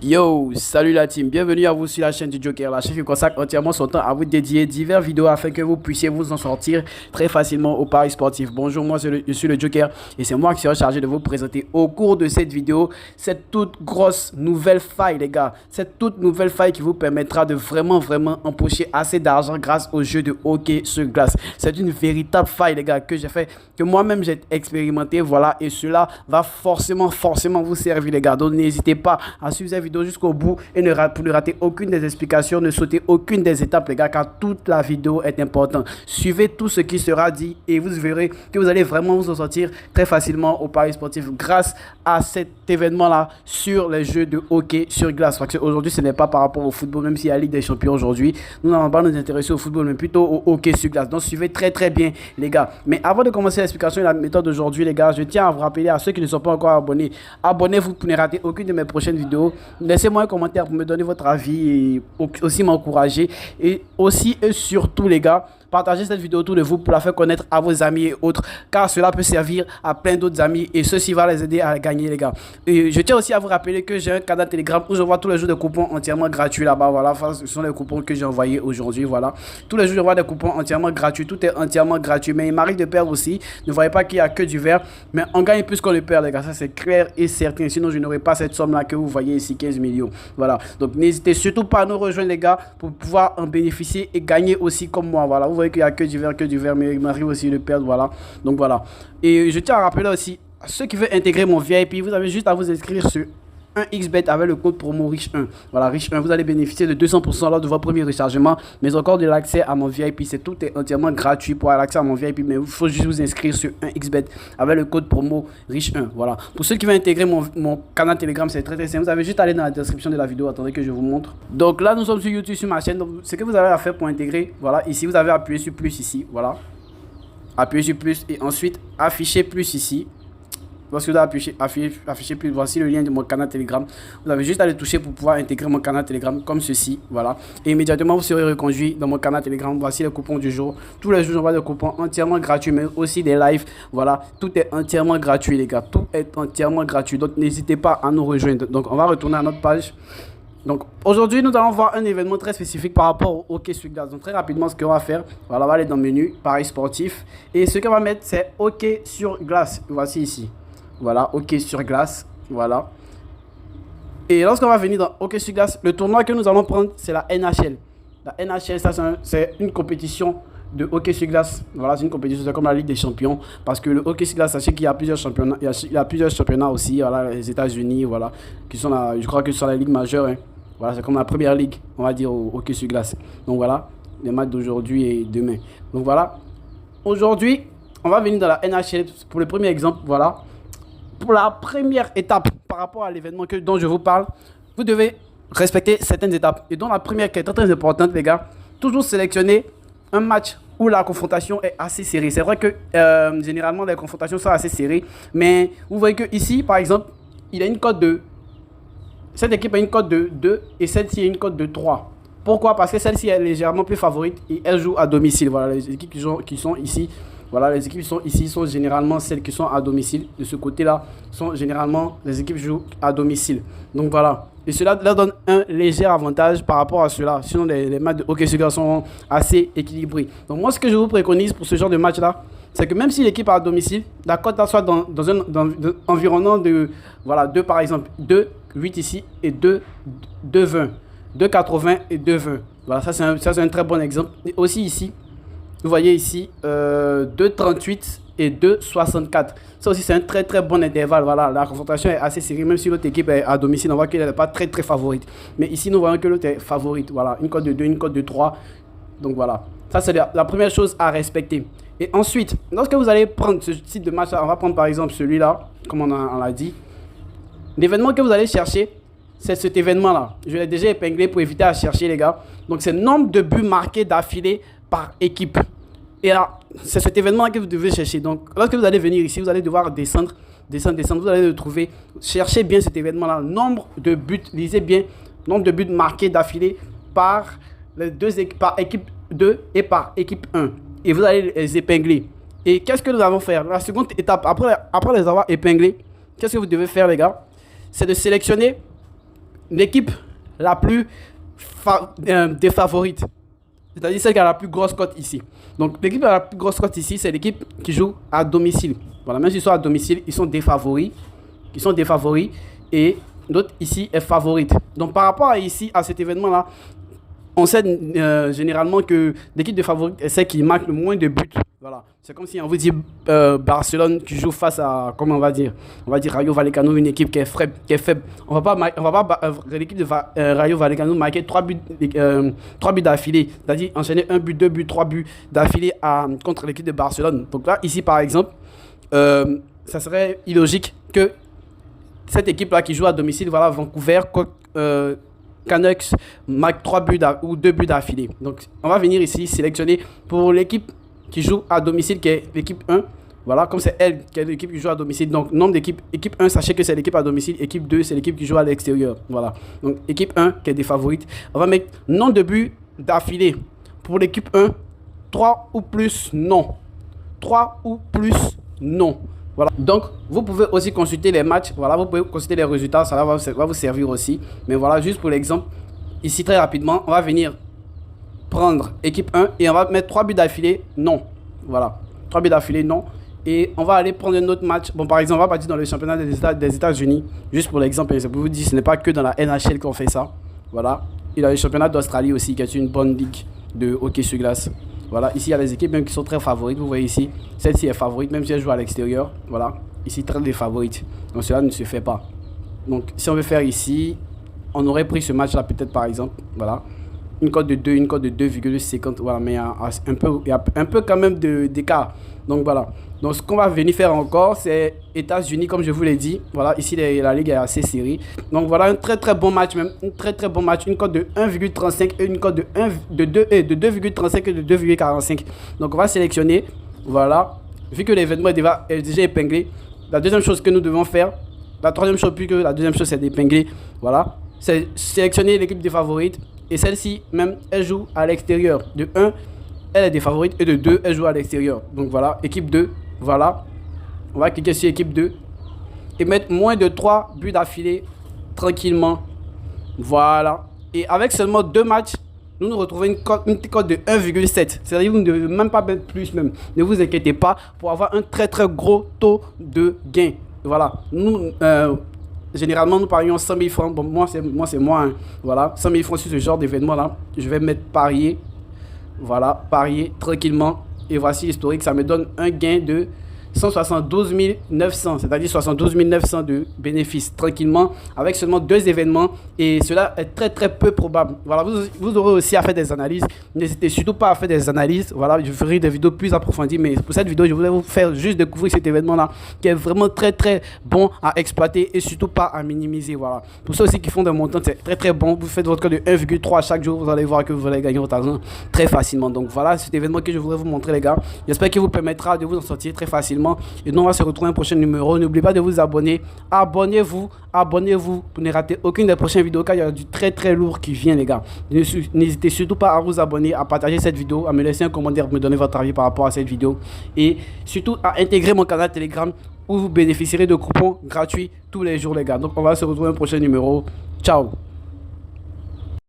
Yo, salut la team, bienvenue à vous sur la chaîne du Joker, la chaîne qui consacre entièrement son temps à vous dédier diverses vidéos afin que vous puissiez vous en sortir très facilement au paris sportif. Bonjour, moi je suis le Joker et c'est moi qui serai chargé de vous présenter au cours de cette vidéo cette toute grosse nouvelle faille les gars. Cette toute nouvelle faille qui vous permettra de vraiment empocher assez d'argent grâce au jeu de hockey sur glace. C'est une véritable faille les gars que j'ai fait, que moi-même j'ai expérimenté, voilà, et cela va forcément vous servir les gars. Donc n'hésitez pas à suivre cette vidéo jusqu'au bout et pour ne rater aucune des explications, ne sautez aucune des étapes les gars, car toute la vidéo est importante. Suivez tout ce qui sera dit et vous verrez que vous allez vraiment vous en sortir très facilement au paris sportif grâce à cet événement là sur les jeux de hockey sur glace. Parce qu'aujourd'hui ce n'est pas par rapport au football, même s'il y a la Ligue des Champions aujourd'hui, nous n'allons pas nous intéresser au football mais plutôt au hockey sur glace. Donc suivez très bien les gars. Mais avant de commencer l'explication et la méthode d'aujourd'hui les gars, je tiens à vous rappeler à ceux qui ne sont pas encore abonnés, abonnez-vous pour ne rater aucune de mes prochaines vidéos. Laissez-moi un commentaire pour me donner votre avis et aussi m'encourager. Et aussi et surtout les gars, partagez cette vidéo autour de vous pour la faire connaître à vos amis et autres, car cela peut servir à plein d'autres amis et ceci va les aider à gagner les gars. Et je tiens aussi à vous rappeler que j'ai un canal Telegram où je vois tous les jours des coupons entièrement gratuits là-bas. Voilà, ce sont les coupons que j'ai envoyés aujourd'hui. Voilà, tous les jours je vois des coupons entièrement gratuits, tout est entièrement gratuit, mais il m'arrive de perdre aussi. Ne voyez pas qu'il n'y a que du vert, mais on gagne plus qu'on le perd les gars, ça c'est clair et certain, sinon je n'aurais pas cette somme là que vous voyez ici, 15 millions. Voilà, donc n'hésitez surtout pas à nous rejoindre les gars pour pouvoir en bénéficier et gagner aussi comme moi. Voilà, vous voyez qu'il n'y a que du vert, mais il m'arrive aussi de perdre. Voilà, donc voilà. Et je tiens à rappeler aussi à ceux qui veulent intégrer mon VIP, vous avez juste à vous inscrire sur 1xBet avec le code promo riche1. Voilà, riche1, vous allez bénéficier de 200% lors de votre premier rechargement, mais encore de l'accès à mon VIP. C'est tout est entièrement gratuit pour avoir l'accès à mon VIP, mais il faut juste vous inscrire sur 1xBet avec le code promo riche1. Voilà. Pour ceux qui veulent intégrer mon canal Telegram, c'est très simple. Vous avez juste à aller dans la description de la vidéo. Attendez que je vous montre. Donc là, nous sommes sur YouTube, sur ma chaîne. Donc, ce que vous avez à faire pour intégrer, voilà, ici, vous avez appuyé sur plus ici. Voilà. Appuyez sur plus et ensuite afficher plus ici. Lorsque vous avez affiché plus, voici le lien de mon canal Telegram. Vous avez juste à le toucher pour pouvoir intégrer mon canal Telegram comme ceci. Voilà. Et immédiatement, vous serez reconduit dans mon canal Telegram. Voici les coupons du jour. Tous les jours, j'envoie des coupons entièrement gratuits, mais aussi des lives. Voilà. Tout est entièrement gratuit, les gars. Tout est entièrement gratuit. Donc, n'hésitez pas à nous rejoindre. Donc, on va retourner à notre page. Donc, aujourd'hui, nous allons voir un événement très spécifique par rapport au hockey sur glace. Donc, très rapidement, ce qu'on va faire, voilà, on va aller dans le menu, paris sportif. Et ce qu'on va mettre, c'est hockey sur glace. Voici ici. Voilà, hockey sur glace, voilà. Et lorsqu'on va venir dans hockey sur glace, le tournoi que nous allons prendre, c'est la NHL. La NHL, ça c'est une compétition de hockey sur glace. Voilà, c'est une compétition, c'est comme la Ligue des Champions. Parce que le hockey sur glace, sachez qu'il y a plusieurs championnats. Il y a plusieurs championnats aussi, voilà, les États-Unis, voilà, qui sont là, je crois que ce sont les ligues majeures. Hein. Voilà, c'est comme la première ligue, on va dire, au hockey sur glace. Donc voilà, les matchs d'aujourd'hui et demain. Donc voilà, aujourd'hui, on va venir dans la NHL pour le premier exemple, voilà. Pour la première étape par rapport à l'événement dont je vous parle, vous devez respecter certaines étapes. Et dans la première qui est très importante, les gars, toujours sélectionner un match où la confrontation est assez serrée. C'est vrai que généralement les confrontations sont assez serrées, mais vous voyez que ici, par exemple, il a une cote de... Cette équipe a une cote de 2 et celle-ci a une cote de 3. Pourquoi? Parce que celle-ci est légèrement plus favorite et elle joue à domicile. Voilà, les équipes qui sont ici. Voilà, les équipes qui sont ici sont généralement celles qui sont à domicile. De ce côté-là, sont généralement les équipes qui jouent à domicile. Donc voilà. Et cela leur donne un léger avantage par rapport à cela. Sinon, les matchs de hockey sur glace sont assez équilibrés. Donc moi, ce que je vous préconise pour ce genre de match-là, c'est que même si l'équipe est à domicile, la cote soit dans un environnement de, voilà, 2 par exemple, 2,8 ici et 2,20. 2,80 et 2,20. Voilà, ça c'est un très bon exemple. Et aussi ici, vous voyez ici 2,38 et 2,64. Ça aussi, c'est un très bon intervalle. Voilà, la confrontation est assez serrée. Même si l'autre équipe est à domicile, on voit qu'elle n'est pas très favorite. Mais ici, nous voyons que l'autre est favorite. Voilà, une cote de 2, une cote de 3. Donc voilà, ça c'est la première chose à respecter. Et ensuite, lorsque vous allez prendre ce type de match, on va prendre par exemple celui-là, comme on l'a dit. L'événement que vous allez chercher, c'est cet événement-là. Je l'ai déjà épinglé pour éviter à chercher, les gars. Donc, c'est le nombre de buts marqués d'affilée par équipe. Et là, c'est cet événement que vous devez chercher. Donc, lorsque vous allez venir ici, vous allez devoir descendre. Vous allez le trouver. Cherchez bien cet événement-là. Nombre de buts, lisez bien. Nombre de buts marqués d'affilée par par équipe 2 et par équipe 1. Et vous allez les épingler. Et qu'est-ce que nous allons faire? La seconde étape, après les avoir épinglés, qu'est-ce que vous devez faire, les gars? C'est de sélectionner l'équipe la plus des favorites. C'est-à-dire celle qui a la plus grosse cote ici. Donc l'équipe qui a la plus grosse cote ici, c'est l'équipe qui joue à domicile. Voilà, même s'ils sont à domicile, ils sont des favoris. Et l'autre ici est favorite. Donc par rapport à ici, à cet événement-là, on sait généralement que l'équipe de favoris est celle qui marque le moins de buts. Voilà. C'est comme si on vous dit Barcelone qui joue face à, comment on va dire Rayo Vallecano, une équipe qui est faible. On va pas l'équipe de Rayo Vallecano marquer 3 buts d'affilée. C'est-à-dire enchaîner 1 but, 2 buts, 3 buts d'affilée contre l'équipe de Barcelone. Donc là, ici par exemple, ça serait illogique que cette équipe-là qui joue à domicile, voilà, Vancouver, Canucks marque 3 buts ou 2 buts d'affilée. Donc, on va venir ici sélectionner pour l'équipe qui joue à domicile, qui est l'équipe 1. Voilà, comme c'est elle qui est l'équipe qui joue à domicile. Donc, nombre d'équipes. Équipe 1, sachez que c'est l'équipe à domicile. Équipe 2, c'est l'équipe qui joue à l'extérieur. Voilà. Donc, équipe 1, qui est des favorites. On va mettre nombre de buts d'affilée. Pour l'équipe 1, 3 ou plus, non. 3 ou plus, non. Voilà. Donc, vous pouvez aussi consulter les matchs. Voilà, vous pouvez consulter les résultats. Ça va vous servir aussi. Mais voilà, juste pour l'exemple. Ici, très rapidement, on va venir prendre équipe 1 et on va mettre 3 buts d'affilée, non. Voilà. 3 buts d'affilée, non. Et on va aller prendre un autre match. Bon, par exemple, on va partir dans le championnat des États-Unis. Juste pour l'exemple, je peux vous dire, ce n'est pas que dans la NHL qu'on fait ça. Voilà. Il y a le championnat d'Australie aussi, qui est une bonne ligue de hockey sur glace. Voilà, ici il y a des équipes même qui sont très favorites. Vous voyez ici, celle-ci est favorite, même si elle joue à l'extérieur. Voilà, ici très des favorites. Donc cela ne se fait pas. Donc si on veut faire ici, on aurait pris ce match-là peut-être par exemple. Voilà, une cote de 2, une cote de 2,50. Voilà, mais il y a un peu quand même d'écart. Donc voilà. Donc ce qu'on va venir faire encore, c'est États-Unis, comme je vous l'ai dit. Voilà, ici la ligue est assez serrée. Donc voilà, un très bon match même. Un très bon match. Une cote de 1,35 et une cote de 2,35 et de 2,45. Donc on va sélectionner. Voilà. Vu que l'événement est déjà épinglé. La deuxième chose que nous devons faire, la troisième chose plus que la deuxième chose, c'est d'épingler. Voilà. C'est sélectionner l'équipe des favorites. Et celle-ci, même, elle joue à l'extérieur. De 1, elle est des favorites. Et de 2, elle joue à l'extérieur. Donc voilà, équipe 2. Voilà. On va cliquer sur équipe 2. Et mettre moins de 3 buts d'affilée tranquillement. Voilà. Et avec seulement 2 matchs, nous retrouvons une cote de 1,7. C'est-à-dire que vous ne devez même pas mettre plus même. Ne vous inquiétez pas pour avoir un très gros taux de gain. Voilà. Nous... généralement, nous parions 100 000 francs. Bon, moi, c'est moi. Hein. Voilà, 100 000 francs sur ce genre d'événement-là. Je vais mettre parier. Voilà, parier tranquillement. Et voici l'historique. Ça me donne un gain de 172 900, c'est-à-dire 72 900 de bénéfices tranquillement avec seulement 2 événements et cela est très peu probable. Voilà, vous aurez aussi à faire des analyses. N'hésitez surtout pas à faire des analyses. Voilà, je ferai des vidéos plus approfondies, mais pour cette vidéo, je voulais vous faire juste découvrir cet événement-là qui est vraiment très bon à exploiter et surtout pas à minimiser. Voilà, pour ceux aussi qui font des montants, c'est très bon. Vous faites votre code de 1,3 chaque jour, vous allez voir que vous allez gagner votre argent très facilement. Donc voilà, cet événement que je voudrais vous montrer, les gars. J'espère qu'il vous permettra de vous en sortir très facilement. Et nous on va se retrouver un prochain numéro. N'oubliez pas de vous abonner. Abonnez-vous pour ne rater aucune des prochaines vidéos car il y a du très lourd qui vient, les gars. N'hésitez surtout pas à vous abonner, à partager cette vidéo, à me laisser un commentaire, me donner votre avis par rapport à cette vidéo et surtout à intégrer mon canal Telegram où vous bénéficierez de coupons gratuits tous les jours, les gars. Donc on va se retrouver un prochain numéro. Ciao.